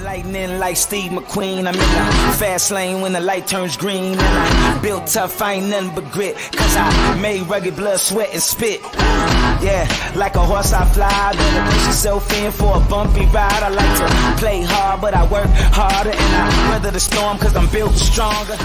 Lightning like Steve McQueen. I'm in the fast lane when the light turns green. And I built tough, I ain't nothing but grit. Cause I made rugged blood, sweat, and spit. Yeah, like a horse I fly. Better push yourself in for a bumpy ride. I like to play hard, but I work harder. And I weather the storm cause I'm built stronger.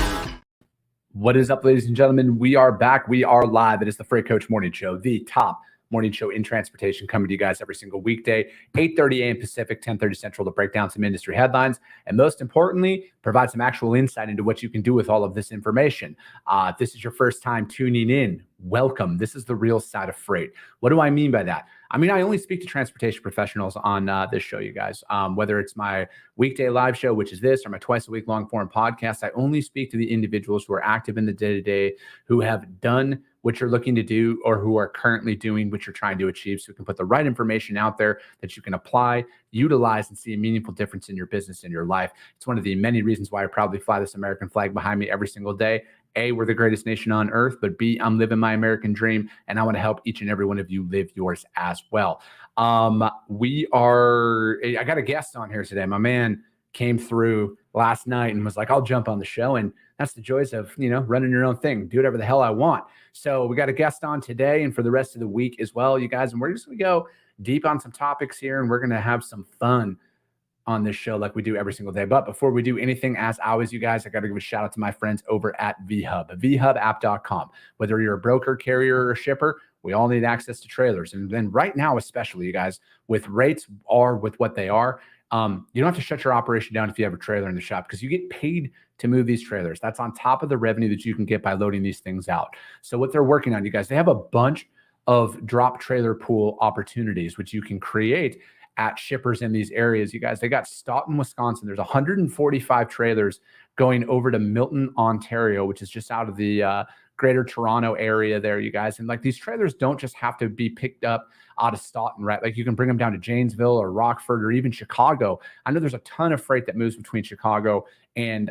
What is up, ladies and gentlemen? We are back. We are live. It is the Freight Coach Morning Show, the top morning show in transportation, coming to you guys every single weekday, 8:30 a.m. Pacific, 10:30 Central, to break down some industry headlines and, most importantly, provide some actual insight into what you can do with all of this information. If this is your first time tuning in, welcome. This is the real side of freight. What do I mean by that? I mean, I only speak to transportation professionals on this show, you guys. Whether it's my weekday live show, which is this, or my twice a week long form podcast, I only speak to the individuals who are active in the day-to-day, who have done what you're looking to do, or who are currently doing what you're trying to achieve, so we can put the right information out there that you can apply, utilize, and see a meaningful difference in your business and your life. It's one of the many reasons why I proudly fly this American flag behind me every single day. A, we're the greatest nation on earth, but B, I'm living my American dream, and I want to help each and every one of you live yours as well. I got a guest on here today. My man came through last night and was like, I'll jump on the show. And that's the joys of, running your own thing. Do whatever the hell I want. So we got a guest on today and for the rest of the week as well, you guys. And we're just going to go deep on some topics here, and we're going to have some fun on this show like we do every single day. But before we do anything, as always, you guys, I got to give a shout out to my friends over at VHub, vhubapp.com. Whether you're a broker, carrier, or shipper, we all need access to trailers. And then right now, especially, you guys, with rates are with what they are, you don't have to shut your operation down if you have a trailer in the shop, because you get paid to move these trailers. That's on top of the revenue that you can get by loading these things out. So what they're working on, you guys, they have a bunch of drop trailer pool opportunities, which you can create at shippers in these areas. You guys, they got Stoughton, Wisconsin. There's 145 trailers going over to Milton, Ontario, which is just out of the greater Toronto area there, you guys. And like, these trailers don't just have to be picked up out of Stoughton, right? Like, you can bring them down to Janesville or Rockford or even Chicago. I know there's a ton of freight that moves between Chicago and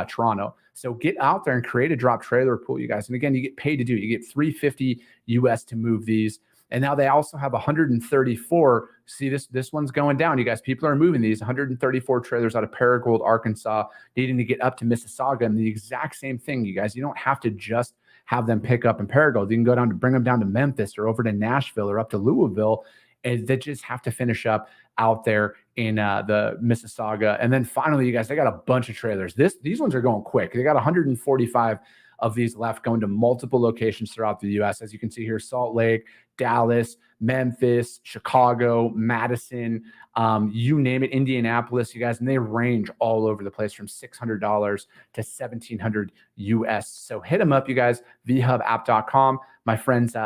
Toronto. So get out there and create a drop trailer pool, you guys. And again, you get paid to do it. You get $350 US to move these. And now they also have 134. See, this one's going down, you guys. People are moving these 134 trailers out of Paragould, Arkansas, needing to get up to Mississauga. And the exact same thing, you guys. You don't have to just have them pick up in Paragould. You can go down to bring them down to Memphis or over to Nashville or up to Louisville, and they just have to finish up out there in the Mississauga. And then finally, you guys, they got a bunch of trailers. These ones are going quick. They got 145 of these left, going to multiple locations throughout the U.S. As you can see here, Salt Lake, Dallas, Memphis, Chicago, Madison, you name it, Indianapolis, you guys, and they range all over the place from $600 to $1,700 US. So hit them up, you guys, vhubapp.com. My friends,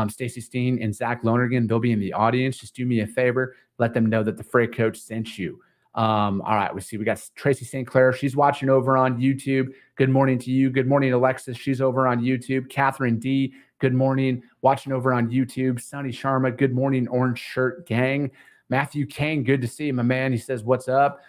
Stacey Steen and Zach Lonergan, they'll be in the audience. Just do me a favor, let them know that the Freight Coach sent you. All right, we got Tracy St. Clair. She's watching over on YouTube. Good morning to you. Good morning, Alexis. She's over on YouTube. Catherine D, good morning, watching over on YouTube. Sonny Sharma, good morning, Orange Shirt Gang. Matthew Kang, good to see you, my man. He says, what's up?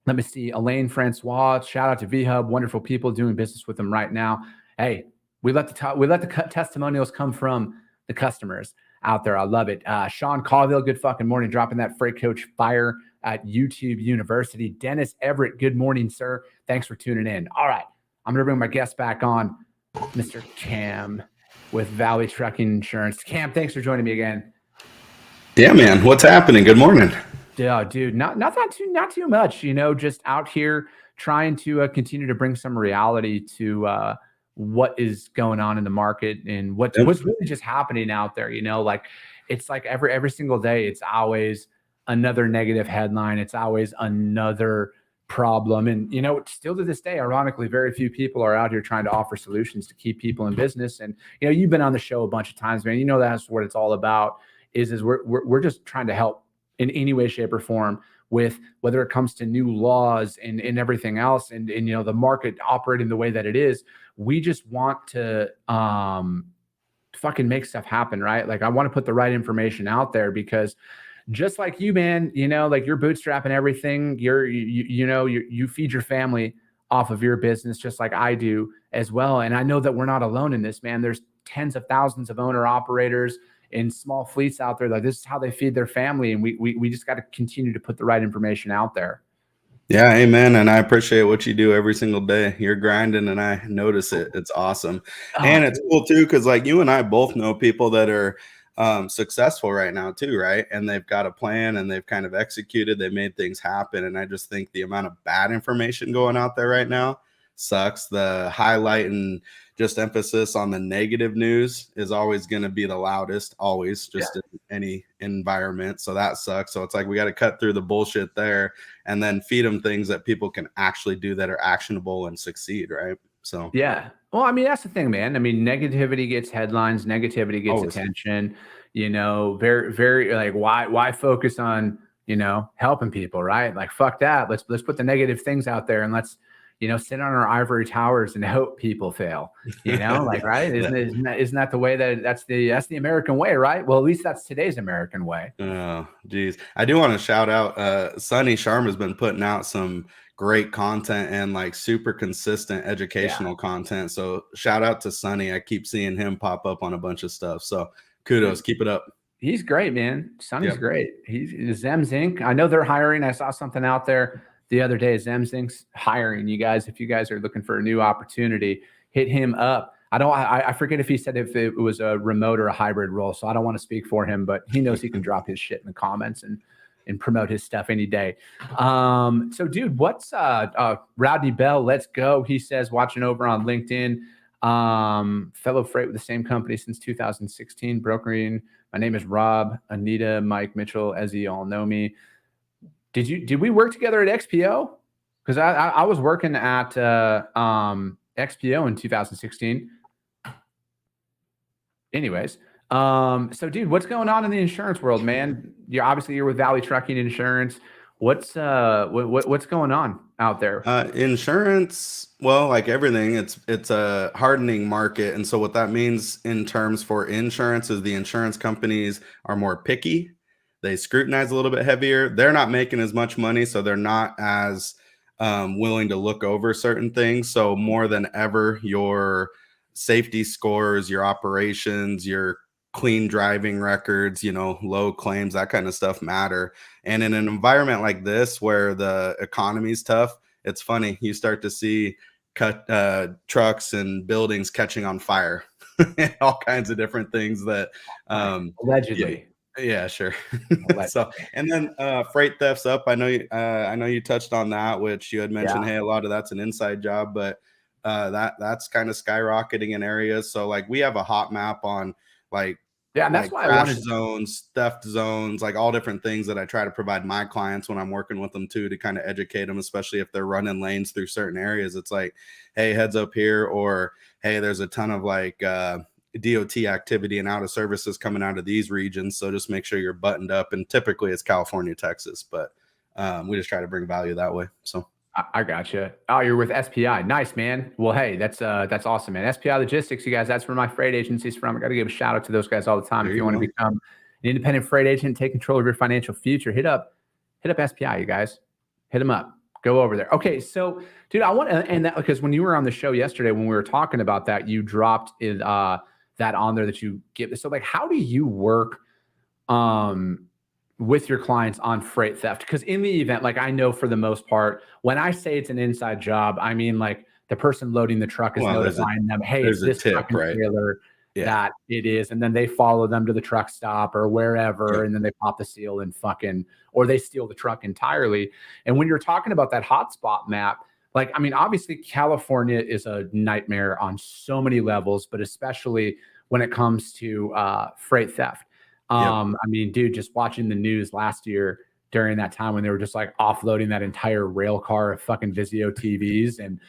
Let me see. Elaine Francois, shout out to VHub. Wonderful people, doing business with them right now. Hey, we let the testimonials come from the customers out there. I love it. Sean Colville, good fucking morning, dropping that Freight Coach fire at YouTube University. Dennis Everett, good morning, sir. Thanks for tuning in. All right, I'm going to bring my guest back on, Mr. Cam with Valley Trucking Insurance. Cam, thanks for joining me again. Yeah, man. What's happening? Good morning. Yeah, dude, not too much, just out here trying to continue to bring some reality to what is going on in the market and what's really just happening out there. Like, it's like every single day, it's always another negative headline. It's always another problem. And, still to this day, ironically, very few people are out here trying to offer solutions to keep people in business. And, you've been on the show a bunch of times, man. That's what it's all about is we're just trying to help in any way, shape, or form with whether it comes to new laws and everything else. And the market operating the way that it is. We just want to fucking make stuff happen, right? Like, I want to put the right information out there because just like you, man, like, you're bootstrapping everything. You feed your family off of your business, just like I do as well. And I know that we're not alone in this, man. There's tens of thousands of owner operators in small fleets out there. Like, this is how they feed their family. And we just got to continue to put the right information out there. Yeah, amen. And I appreciate what you do every single day. You're grinding and I notice it. It's awesome. And it's cool too, because like you and I both know people that are successful right now too, right? And they've got a plan and they've kind of executed, they made things happen. And I just think the amount of bad information going out there right now sucks. The highlight and just emphasis on the negative news is always going to be the loudest, always, just in any environment. So that sucks. So it's like we got to cut through the bullshit there and then feed them things that people can actually do that are actionable and succeed, right? So yeah. Well, I mean, that's the thing, man. I mean, negativity gets headlines, negativity gets attention, you know, very, very like why focus on, you know, helping people, right? Like, fuck that. Let's put the negative things out there and let's, you know, sit on our ivory towers and hope people fail, you know, like, right. Isn't that the way that's the American way, right? Well, at least that's today's American way. Oh, geez. I do want to shout out, Sunny Sharma has been putting out some great content and like super consistent educational content. So shout out to Sunny. I keep seeing him pop up on a bunch of stuff. So kudos, keep it up. He's great, man. Sonny's great. He's Zems Inc. I know they're hiring. I saw something out there the other day. Zems Inc.'s hiring you guys. If you guys are looking for a new opportunity, hit him up. I forget if he said if it was a remote or a hybrid role. So I don't want to speak for him, but he knows he can drop his shit in the comments and promote his stuff any day. So dude, what's Rodney Bell? Let's go. He says, watching over on LinkedIn, fellow freight with the same company since 2016, brokering. My name is Rob, Anita, Mike, Mitchell, as you all know me. Did we work together at XPO? Because I was working at XPO in 2016. Anyways, so dude, what's going on in the insurance world, man? You're with Valley Trucking Insurance. What's going on out there? Insurance, well, like everything, it's a hardening market. And so what that means in terms for insurance is the insurance companies are more picky. They scrutinize a little bit heavier. They're not making as much money, so they're not as willing to look over certain things. So more than ever, your safety scores, your operations, your clean driving records, you know, low claims, that kind of stuff matter. And in an environment like this where the economy is tough, it's funny. You start to see trucks and buildings catching on fire, all kinds of different things that allegedly. Yeah, sure. So, and then freight theft's up. I know you touched on that, which you had mentioned. Hey, a lot of that's an inside job, but that's kind of skyrocketing in areas. So, like, we have a hot map on and that's why crash zones, theft zones, like all different things that I try to provide my clients when I'm working with them too, to kind of educate them, especially if they're running lanes through certain areas. It's like, hey, heads up here, or hey, there's a ton of like DOT activity and out of services coming out of these regions. So just make sure you're buttoned up. And typically it's California, Texas, but we just try to bring value that way. So I gotcha. Oh, you're with SPI. Nice, man. Well, hey, that's awesome, man. SPI Logistics, you guys, that's where my freight agency's from. I got to give a shout out to those guys all the time. If you want to become an independent freight agent, take control of your financial future, hit up SPI, you guys. Hit them up. Go over there. Okay, so dude, I want to, and that, because when you were on the show yesterday, when we were talking about that, you dropped that on there that you give. So like, how do you work with your clients on freight theft? Because in the event, like, I know for the most part, when I say it's an inside job, I mean like the person loading the truck is notifying them, hey, it's this truck and trailer that it is, and then they follow them to the truck stop or wherever, and then they pop the seal and or they steal the truck entirely. And when you're talking about that hotspot map, like, I mean, obviously California is a nightmare on so many levels, but especially when it comes to freight theft. I mean, dude, just watching the news last year during that time when they were just like offloading that entire rail car of fucking Vizio TVs. And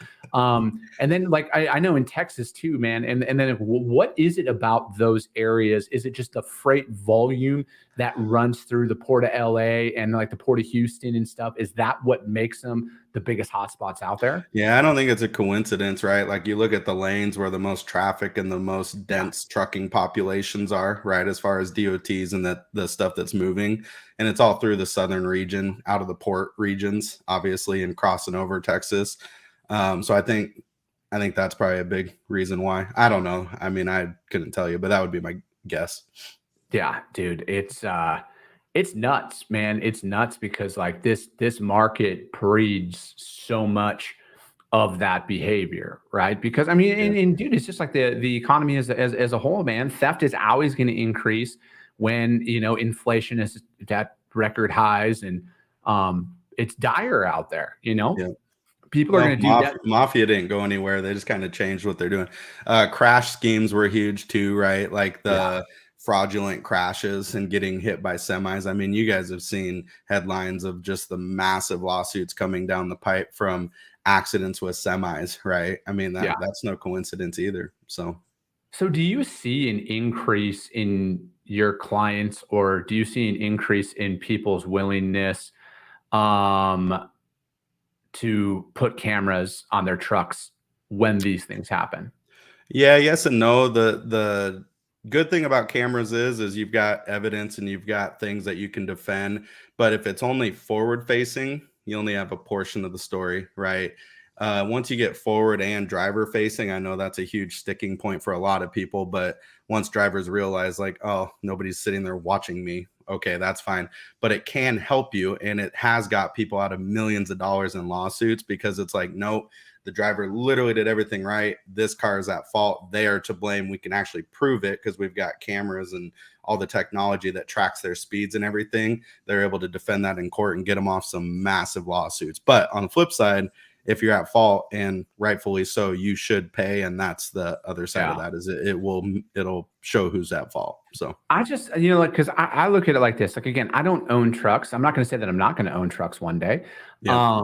then like, I know in Texas too, man. And then what is it about those areas? Is it just the freight volume that runs through the port of LA and like the port of Houston and stuff? Is that what makes them the biggest hotspots out there? Yeah, I don't think it's a coincidence, right? Like, you look at the lanes where the most traffic and the most dense trucking populations are, right? As far as DOTs and the stuff that's moving, and it's all through the southern region, out of the port regions, obviously, and crossing over Texas. So I think that's probably a big reason why. I don't know. I mean, I couldn't tell you, but that would be my guess. Yeah, dude, it's nuts, man. It's nuts because like this market breeds so much of that behavior, right? Because I mean, Yeah. and dude, it's just like the economy as a whole, man. Theft is always going to increase when inflation is at record highs, and it's dire out there. Yeah. People are Well, going to do that. Mafia didn't go anywhere. They just kind of changed what they're doing. Crash schemes were huge too, right? Like the fraudulent crashes and getting hit by semis. I mean, you guys have seen headlines of just the massive lawsuits coming down the pipe from accidents with semis, right? I mean, that's no coincidence either. So do you see an increase in your clients, or do you see an increase in people's willingness to put cameras on their trucks when these things happen? Yeah, yes and no. The good thing about cameras is you've got evidence and you've got things that you can defend. But if it's only forward facing, you only have a portion of the story, right? Once you get forward and driver facing, I know that's a huge sticking point for a lot of people. But once drivers realize, like, oh, nobody's sitting there watching me, okay, that's fine. But it can help you, and it has got people out of millions of dollars in lawsuits because it's like, nope, the driver literally did everything right. This car is at fault. They are to blame. We can actually prove it because we've got cameras and all the technology that tracks their speeds and everything. They're able to defend that in court and get them off some massive lawsuits. But on the flip side, if you're at fault, and rightfully so, you should pay. And that's the other side of that, is it'll show who's at fault. So I just, like, because I look at it like this. Like, again, I don't own trucks. I'm not going to say that I'm not going to own trucks one day. Yeah.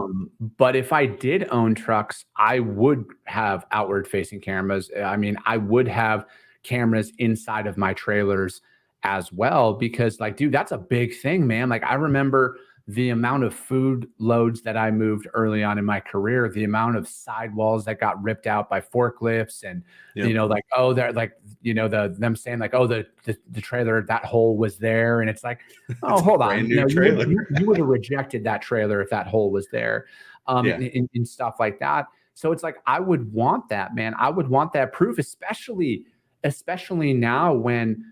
But if I did own trucks, I would have outward facing cameras. I mean, I would have cameras inside of my trailers as well, because like, dude, that's a big thing, man. Like, I remember the amount of food loads that I moved early on in my career, the amount of sidewalls that got ripped out by forklifts, and like, oh, they're like, them saying like, oh, the trailer, that hole was there, and it's like, oh, hold on, new trailer. you would have rejected that trailer if that hole was there, and stuff like that. So it's like, I would want that, man. I would want that proof, especially now when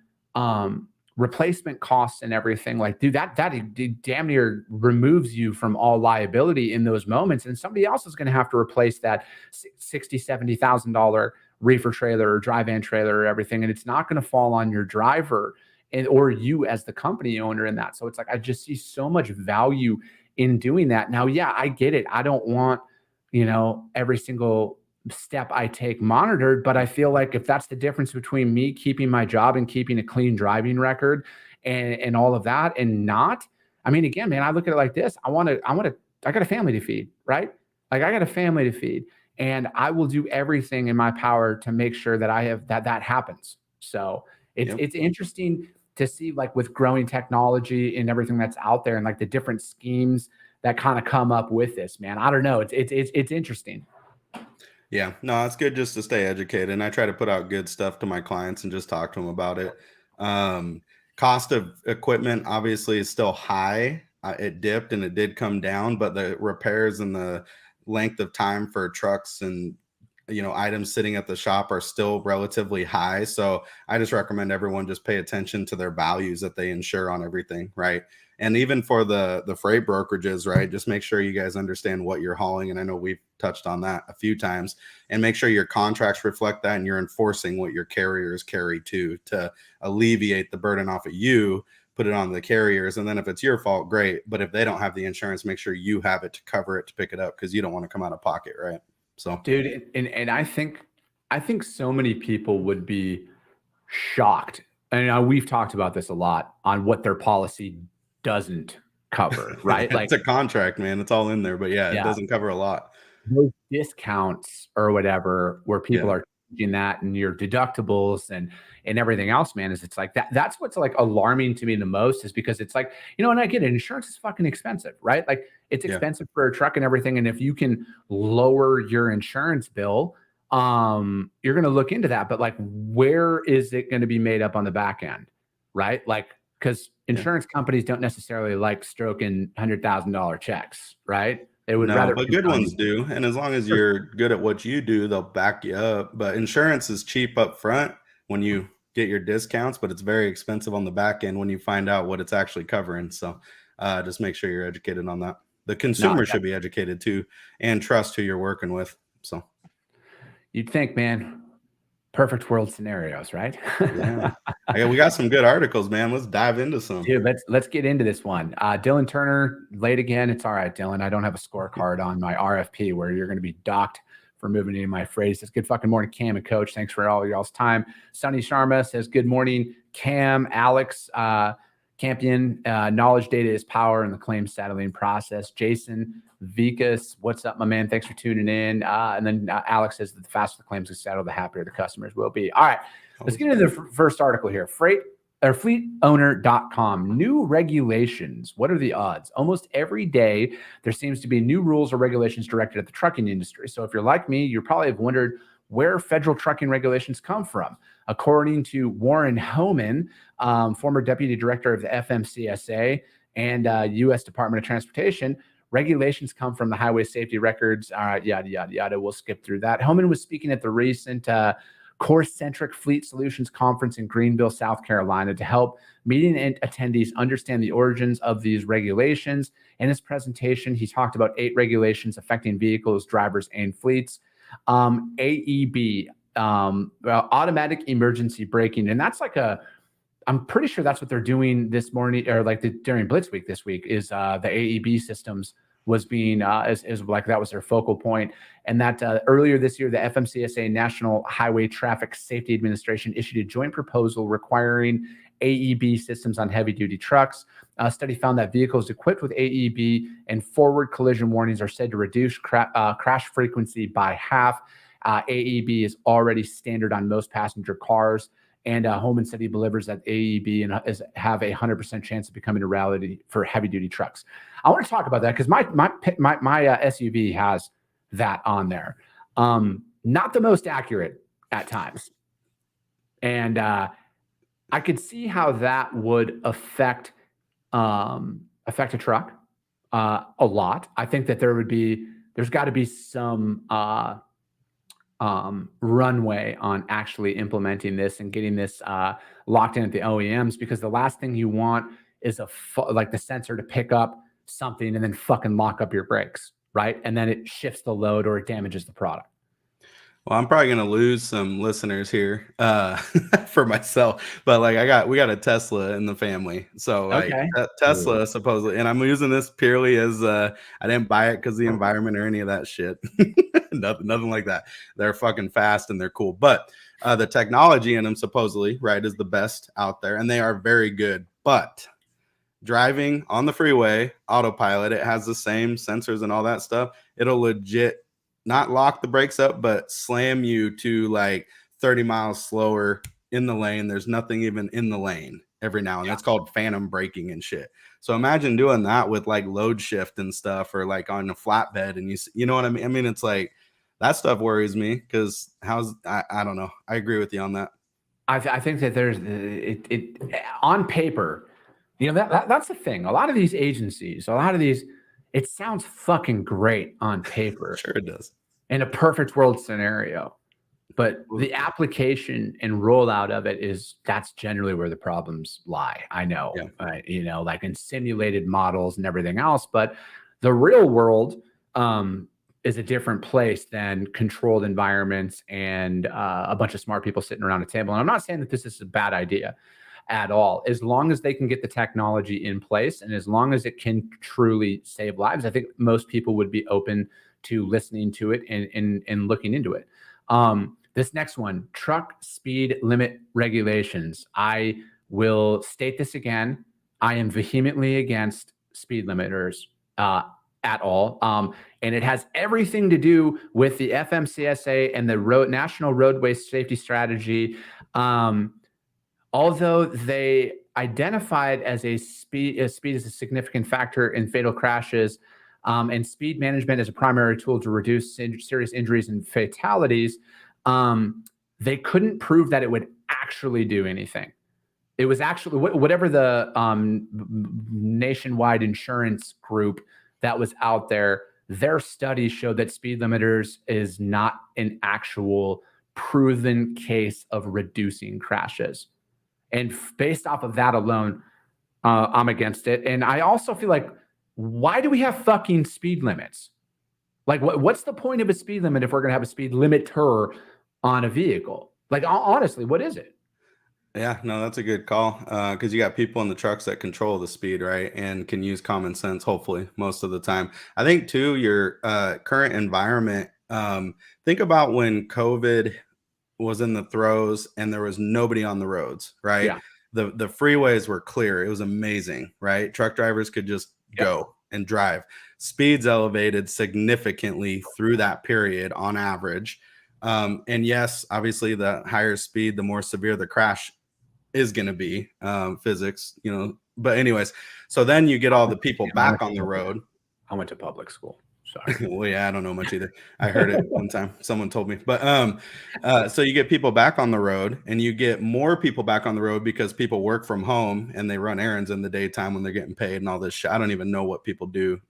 replacement costs and everything, like, dude, that damn near removes you from all liability in those moments, and somebody else is going to have to replace that $60,000-$70,000 reefer trailer or dry van trailer or everything, and it's not going to fall on your driver or you as the company owner in that. So it's like, I just see so much value in doing that. Now, yeah, I get it. I don't want every single step I take monitored, but I feel like if that's the difference between me keeping my job and keeping a clean driving record and all of that, and not, I mean, again, man, I look at it like this. I got a family to feed, right? Like, I got a family to feed, and I will do everything in my power to make sure that I have that happens. So it's interesting to see, like, with growing technology and everything that's out there, and like the different schemes that kind of come up with this, man. I don't know. It's interesting. Yeah, no, it's good just to stay educated. And I try to put out good stuff to my clients and just talk to them about it. Cost of equipment obviously is still high. It dipped and it did come down, but the repairs and the length of time for trucks and items sitting at the shop are still relatively high. So I just recommend everyone just pay attention to their values that they insure on everything, right? And even for the freight brokerages, right? Just make sure you guys understand what you're hauling. And I know we've touched on that a few times, and make sure your contracts reflect that and you're enforcing what your carriers carry to alleviate the burden off of you, put it on the carriers. And then if it's your fault, great. But if they don't have the insurance, make sure you have it to cover it, to pick it up, because you don't want to come out of pocket, right? So, dude, and I think so many people would be shocked. And we've talked about this a lot on what their policy doesn't cover, right? Like, it's a contract, man. It's all in there, but it doesn't cover a lot. Those discounts or whatever, where people are changing that, and your deductibles and everything else, man, it's like that's what's like alarming to me the most, is because it's like, and I get it, insurance is fucking expensive, right? Like, it's expensive for a truck and everything. And if you can lower your insurance bill, you're going to look into that. But like, where is it going to be made up on the back end, right? Like, because insurance companies don't necessarily like stroking $100,000 checks, right? They would rather, but good ones do. And as long as you're good at what you do, they'll back you up. But insurance is cheap up front when you get your discounts, but it's very expensive on the back end when you find out what it's actually covering. So just make sure you're educated on that. The consumer should be educated too, and trust who you're working with. So you'd think, man, perfect world scenarios, right? yeah. We got some good articles, man. Let's dive into some. Dude, let's get into this one. Dylan Turner, late again. It's all right, Dylan. I don't have a scorecard on my RFP where you're going to be docked for moving into my phrase. Says, good fucking morning, Cam and Coach. Thanks for all y'all's time. Sunny Sharma says, good morning, Cam. Alex Campion, knowledge data is power in the claims settling process. Jason Vikas, what's up, my man? Thanks for tuning in. And then Alex says that the faster the claims are settled, the happier the customers will be. All right, let's get into the first article here. Fleetowner.com. New regulations. What are the odds? Almost every day, there seems to be new rules or regulations directed at the trucking industry. So if you're like me, you probably have wondered where federal trucking regulations come from. According to Warren Homan, former deputy director of the FMCSA and U.S. Department of Transportation, regulations come from the highway safety records, yada, yada, yada. We'll skip through that. Homan was speaking at the recent Core-Centric Fleet Solutions Conference in Greenville, South Carolina, to help meeting attendees understand the origins of these regulations. In his presentation, he talked about 8 regulations affecting vehicles, drivers, and fleets. AEB, automatic emergency braking. And that's like I'm pretty sure that's what they're doing this morning, or like during Blitz Week this week, is the AEB systems was being is like that was their focal point. And that earlier this year, the FMCSA, National Highway Traffic Safety Administration, issued a joint proposal requiring AEB systems on heavy-duty trucks. A study found that vehicles equipped with AEB and forward collision warnings are said to reduce crash frequency by half. AEB is already standard on most passenger cars. And Homan said he believes that AEB have a 100% chance of becoming a reality for heavy-duty trucks. I want to talk about that because my SUV has that on there. Not the most accurate at times, and I could see how that would affect a truck a lot. I think that there's got to be some runway on actually implementing this and getting this locked in at the OEMs, because the last thing you want is like the sensor to pick up something and then fucking lock up your brakes, right? And then it shifts the load or it damages the product. Well, I'm probably gonna lose some listeners here for myself, but like we got a Tesla in the family, so like Tesla supposedly, and I'm using this purely as I didn't buy it because the environment or any of that shit, nothing like that. They're fucking fast and they're cool, but the technology in them supposedly, right, is the best out there, and they are very good. But driving on the freeway, autopilot, it has the same sensors and all that stuff. It'll legit not lock the brakes up, but slam you to like 30 miles slower in the lane. There's nothing even in the lane every now and then. It's called phantom braking and shit. So imagine doing that with like load shift and stuff, or like on a flatbed, and you know what I mean? I mean, it's like that stuff worries me because I don't know. I agree with you on that. I think that there's it on paper, you know, that's the thing. A lot of these agencies, it sounds fucking great on paper. Sure it does. In a perfect world scenario. But the application and rollout of it that's generally where the problems lie. I know, you know, like in simulated models and everything else, but the real world is a different place than controlled environments and a bunch of smart people sitting around a table. And I'm not saying that this is a bad idea at all, as long as they can get the technology in place and as long as it can truly save lives. I think most people would be open to listening to it and looking into it. This next one, truck speed limit regulations. I will state this again. I am vehemently against speed limiters at all. And it has everything to do with the FMCSA and the National Roadway Safety Strategy. Although they identified as speed as a significant factor in fatal crashes, and speed management as a primary tool to reduce serious injuries and fatalities, they couldn't prove that it would actually do anything. It was actually whatever the nationwide insurance group that was out there, their studies showed that speed limiters is not an actual proven case of reducing crashes. And based off of that alone, I'm against it. And I also feel like, why do we have fucking speed limits? Like, what's the point of a speed limit if we're going to have a speed limiter on a vehicle? Like, honestly, what is it? Yeah, no, that's a good call. Because you got people in the trucks that control the speed, right? And can use common sense, hopefully, most of the time. I think, too, your current environment, think about when COVID was in the throes and there was nobody on the roads, right? Yeah. The freeways were clear. It was amazing, right? Truck drivers could just go and drive. Speeds elevated significantly through that period on average. And yes, obviously the higher speed, the more severe the crash is going to be, physics, but anyways, so then you get all the people back on the road. I went to public school. Sorry. Well, yeah, I don't know much either. I heard it one time. Someone told me. But so you get people back on the road, and you get more people back on the road because people work from home and they run errands in the daytime when they're getting paid and all this shit. I don't even know what people do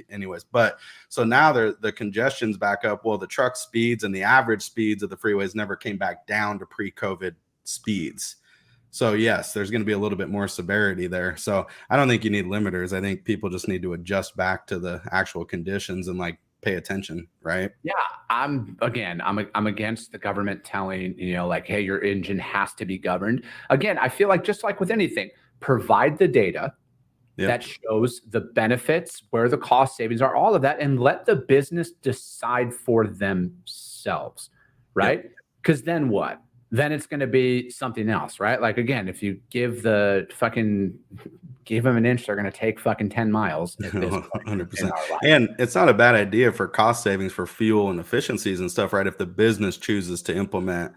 anyways. But so now the congestion's back up. Well, the truck speeds and the average speeds of the freeways never came back down to pre-COVID speeds. So yes, there's going to be a little bit more severity there. So I don't think you need limiters. I think people just need to adjust back to the actual conditions and like pay attention, right? Yeah, I'm against the government telling, like, hey, your engine has to be governed. Again, I feel like just like with anything, provide the data that shows the benefits, where the cost savings are, all of that, and let the business decide for themselves, right? Because then what? Then it's going to be something else, right? Like, again, if you give them an inch, they're going to take fucking 10 miles. 100%. And it's not a bad idea for cost savings for fuel and efficiencies and stuff, right? If the business chooses to implement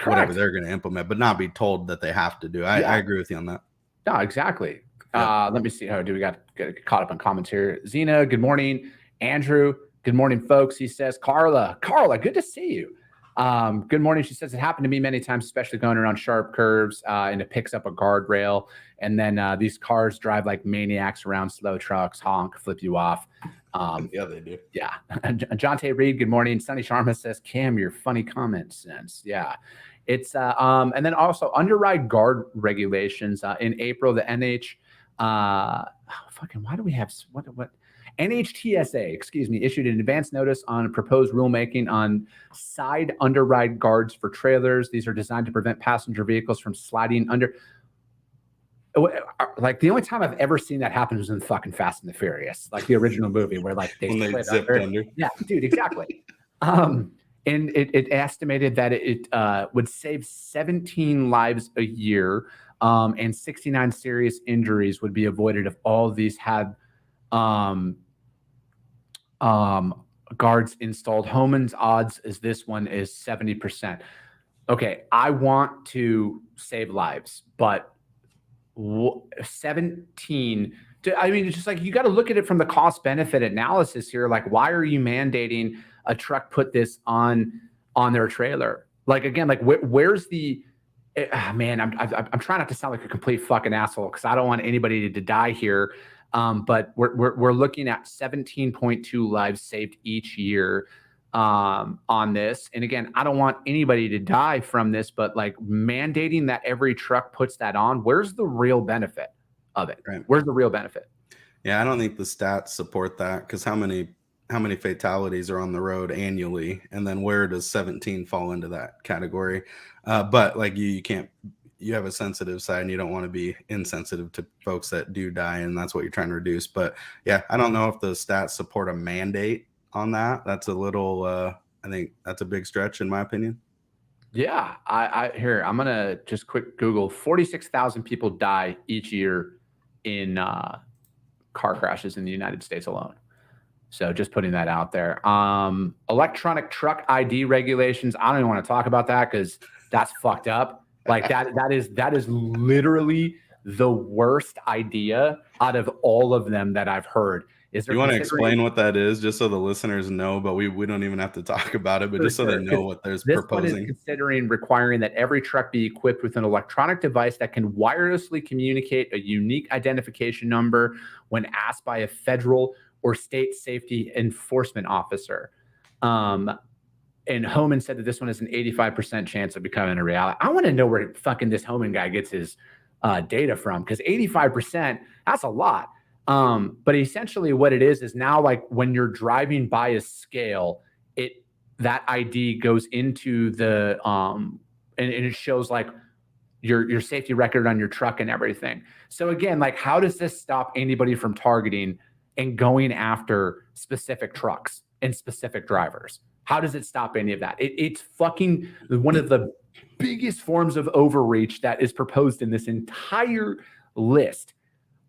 whatever they're going to implement, but not be told that they have to do. I agree with you on that. No, exactly. Let me see. We got caught up in comments here. Zena, good morning. Andrew, good morning, folks. He says, Carla, good to see you. Good morning. She says it happened to me many times, especially going around sharp curves, and it picks up a guardrail. And then these cars drive like maniacs around slow trucks, honk, flip you off. Yeah, they do. Yeah. John Tay Reed, good morning. Sunny Sharma says, Cam, your funny comment sense. Yeah. It's and then also underride guard regulations in April, the why do we have what? NHTSA, issued an advance notice on proposed rulemaking on side underride guards for trailers. These are designed to prevent passenger vehicles from sliding under. Like, the only time I've ever seen that happen was in fucking Fast and the Furious, like the original movie where like they zipped under. Yeah, dude, exactly. And it estimated that it would save 17 lives a year, and 69 serious injuries would be avoided if all of these had guards installed. Homan's odds is this one is 70%. Okay, I want to save lives, but 17. I mean, it's just like, you got to look at it from the cost benefit analysis here. Like, why are you mandating a truck put this on their trailer? Like, again, like where's the man? I'm trying not to sound like a complete fucking asshole because I don't want anybody to die here. But we're looking at 17.2 lives saved each year on this. And again, I don't want anybody to die from this, but like mandating that every truck puts that on, where's the real benefit of it? Right. Where's the real benefit? Yeah, I don't think the stats support that, because how many fatalities are on the road annually, and then where does 17 fall into that category? But like you can't. You have a sensitive side and you don't want to be insensitive to folks that do die, and that's what you're trying to reduce. But yeah, I don't know if the stats support a mandate on that. That's a little I think that's a big stretch in my opinion. Yeah, I'm gonna just quick Google. 46,000 people die each year in car crashes in the United States alone. So just putting that out there. Electronic truck ID regulations. I don't even want to talk about that because that's fucked up. Like that is literally the worst idea out of all of them that I've heard. You want to explain what that is, just so the listeners know, but we don't even have to talk about it, but just so they know what there's proposing. One is considering requiring that every truck be equipped with an electronic device that can wirelessly communicate a unique identification number when asked by a federal or state safety enforcement officer. And Homan said that this one has an 85% chance of becoming a reality. I want to know where fucking this Homan guy gets his data from, because 85%, that's a lot. But essentially what it is now, like when you're driving by a scale, that ID goes into the and it shows like your safety record on your truck and everything. So again, like how does this stop anybody from targeting and going after specific trucks and specific drivers? How does it stop any of that? It's fucking one of the biggest forms of overreach that is proposed in this entire list.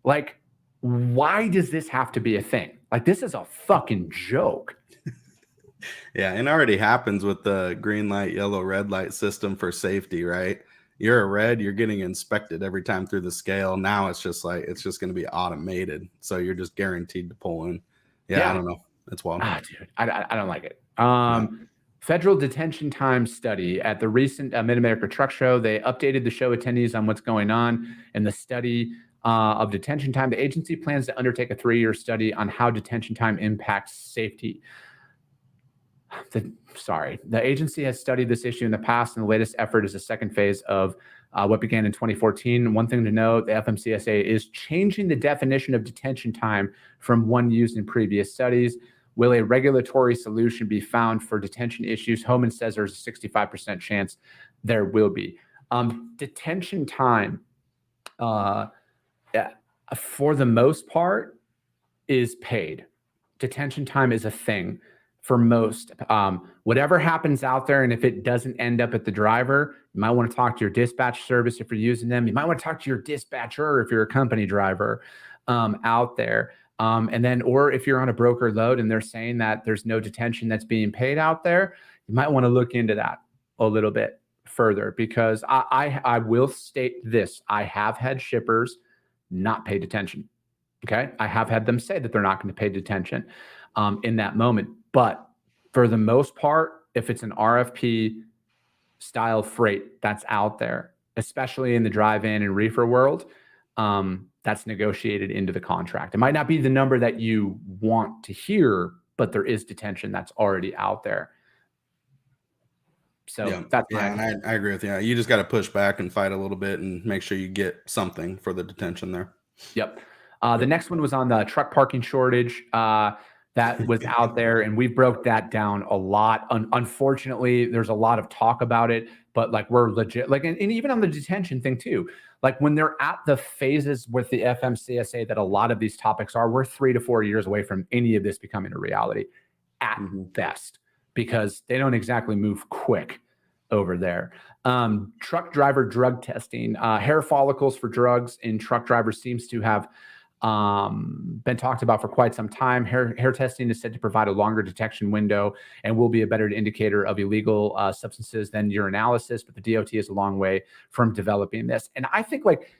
Like, why does this have to be a thing? Like, this is a fucking joke. Yeah, and it already happens with the green light, yellow, red light system for safety, right? You're a red, you're getting inspected every time through the scale. Now it's just going to be automated. So you're just guaranteed to pull in. Yeah. I don't know. It's wild. Dude, I don't like it. Federal detention time study at the recent Mid-America Truck Show. They updated the show attendees on what's going on in the study of detention time. The agency plans to undertake a 3-year study on how detention time impacts safety. The agency has studied this issue in the past, and the latest effort is the second phase of what began in 2014. One thing to note, the FMCSA is changing the definition of detention time from one used in previous studies. Will a regulatory solution be found for detention issues? Homan says there's a 65% chance there will be. Detention time, for the most part, is paid. Detention time is a thing for most. Whatever happens out there, and if it doesn't end up at the driver, you might want to talk to your dispatch service if you're using them. You might want to talk to your dispatcher if you're a company driver out there. And then, or if you're on a broker load and they're saying that there's no detention that's being paid out there, you might want to look into that a little bit further, because I will state this. I have had shippers not pay detention. Okay. I have had them say that they're not going to pay detention in that moment. But for the most part, if it's an RFP style freight that's out there, especially in the drive-in and reefer world, that's negotiated into the contract. It might not be the number that you want to hear, but there is detention that's already out there. So and I agree with you. You just got to push back and fight a little bit and make sure you get something for the detention there. Yep. The next one was on the truck parking shortage that was out there, and we broke that down a lot. Unfortunately, there's a lot of talk about it, but like we're legit, like, and even on the detention thing too, like when they're at the phases with the FMCSA that a lot of these topics are, we're 3 to 4 years away from any of this becoming a reality at best, because they don't exactly move quick over there. Truck driver drug testing, hair follicles for drugs in truck drivers seems to have been talked about for quite some time. Hair testing is said to provide a longer detection window and will be a better indicator of illegal substances than urinalysis, but the DOT is a long way from developing this. And I think like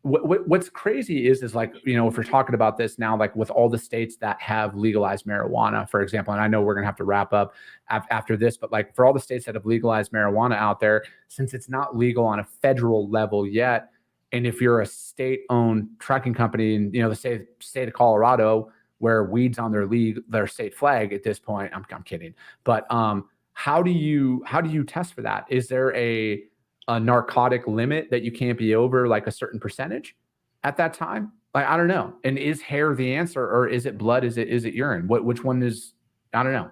what's crazy is like, you know, if we're talking about this now, like with all the states that have legalized marijuana, for example, and I know we're going to have to wrap up after this, but like for all the states that have legalized marijuana out there, since it's not legal on a federal level yet, and if you're a state-owned trucking company, and you know, the state of Colorado, where weed's on their state flag at this point, I'm kidding, but how do you test for that? Is there a narcotic limit that you can't be over, like a certain percentage at that time? Like, I don't know. And is hair the answer, or is it blood? Is it urine? Which one is? I don't know.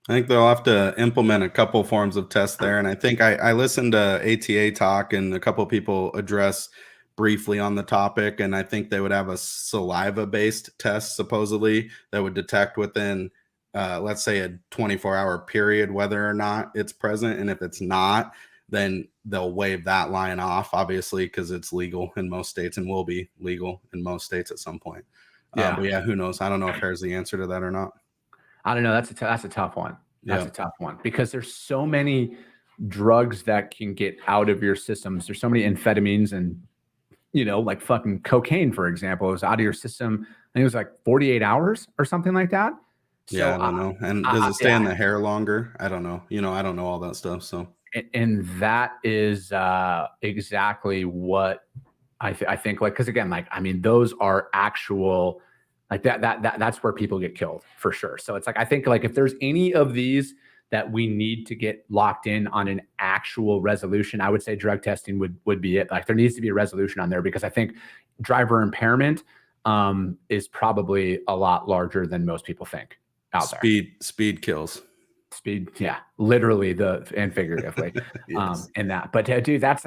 I think they'll have to implement a couple forms of tests there. And I think I listened to ATA talk, and a couple of people address briefly on the topic. And I think they would have a saliva-based test, supposedly, that would detect within, let's say, a 24-hour period whether or not it's present. And if it's not, then they'll waive that line off, obviously, because it's legal in most states and will be legal in most states at some point. But yeah, who knows? I don't know if hair's the answer to that or not. I don't know. That's a tough one. That's a tough one, because there's so many drugs that can get out of your systems. There's so many amphetamines, and, you know, like fucking cocaine, for example, is out of your system. I think it was like 48 hours or something like that. So, I don't know. And does it stay in the hair longer? I don't know. You know, I don't know all that stuff. So, and that is exactly what I think, like, because again, like, I mean, those are actual, like that's where people get killed for sure. So it's like, I think like if there's any of these that we need to get locked in on an actual resolution, I would say drug testing would be it. Like there needs to be a resolution on there, because I think driver impairment is probably a lot larger than most people think out there. Speed kills. Speed, yeah, literally and figuratively. Yes. And that. But dude, that's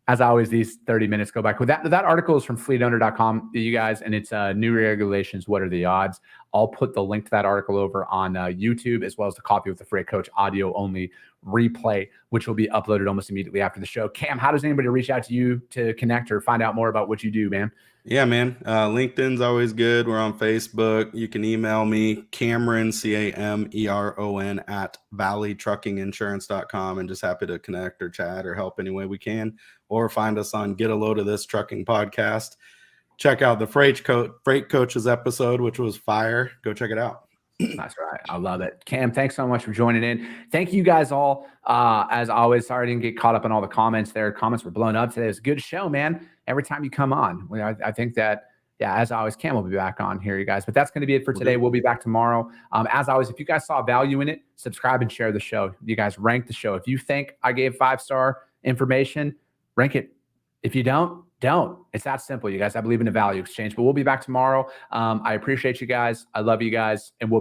as always, these 30 minutes go back. With that article is from fleetowner.com, you guys, and it's new regulations. What are the odds? I'll put the link to that article over on YouTube, as well as the Coffee with the Freight Coach audio only replay, which will be uploaded almost immediately after the show. Cam, how does anybody reach out to you to connect or find out more about what you do, man? Yeah, man. LinkedIn's always good. We're on Facebook. You can email me, Cameron, CAMERON at valleytruckinginsurance.com, and just happy to connect or chat or help any way we can. Or find us on Get a Load of This Trucking podcast. Check out the Freight Coaches episode, which was fire. Go check it out. That's right. I love it. Cam, thanks so much for joining in. Thank you guys all. As always, sorry I didn't get caught up in all the comments there. Comments were blown up today. It was a good show, man. Every time you come on, I think that, yeah, as always, Cam will be back on here, you guys. But that's going to be it for today. We'll be back tomorrow. As always, if you guys saw value in it, subscribe and share the show. You guys rank the show. If you think I gave 5-star information, rank it. If you don't. It's that simple, you guys. I believe in a value exchange. But we'll be back tomorrow. I appreciate you guys. I love you guys. And we'll